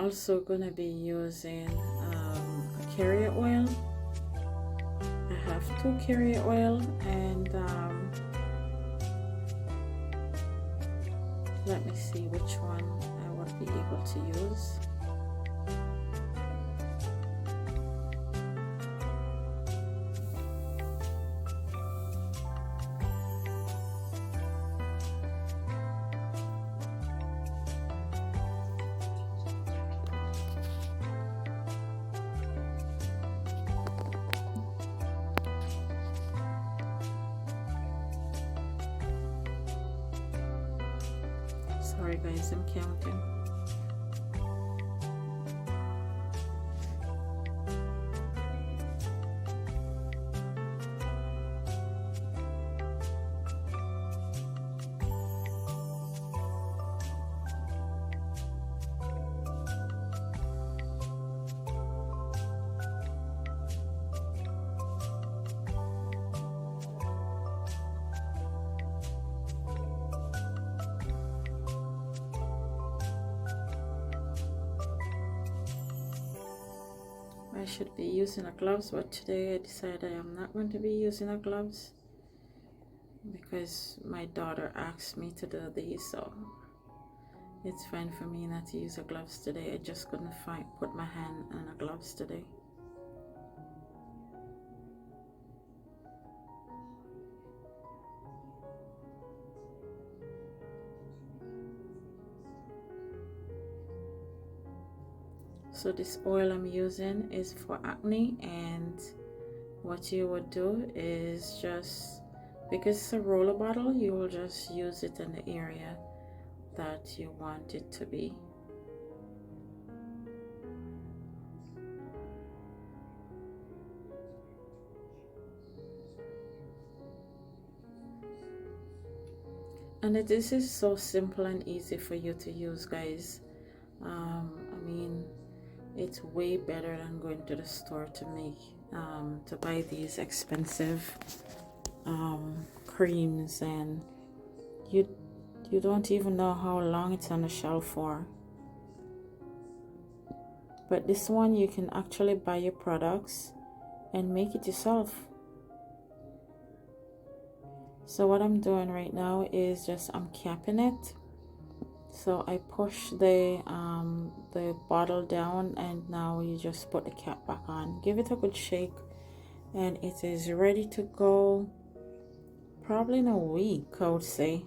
also gonna be using a carrier oil. I have 2 carrier oil, and let me see which one I will be able to use. Sorry guys, I'm counting. I should be using a gloves, but today I decided I am not going to be using a gloves because my daughter asked me to do these, so it's fine for me not to use a gloves today. I just couldn't put my hand on a gloves today. So this oil I'm using is for acne, and what you would do is just, because it's a roller bottle, you will just use it in the area that you want it to be. And this is so simple and easy for you to use, guys. I mean, it's way better than going to the store to buy these expensive creams, and you don't even know how long it's on the shelf for. But this one, you can actually buy your products and make it yourself. So what I'm doing right now is just I'm capping it. So I push the bottle down, and now you just put the cap back on. Give it a good shake, and it is ready to go probably in a week, I would say.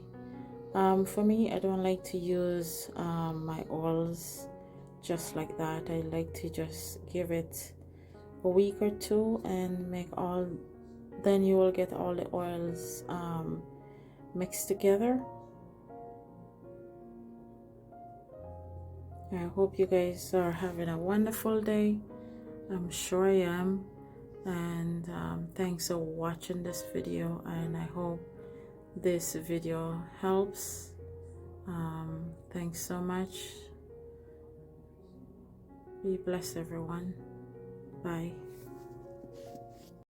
For me, I don't like to use my oils just like that. I like to just give it a week or two and then you will get all the oils mixed together. I hope you guys are having a wonderful day. I'm sure I am. And thanks for watching this video, and I hope this video helps. Thanks so much. Be blessed, everyone. Bye.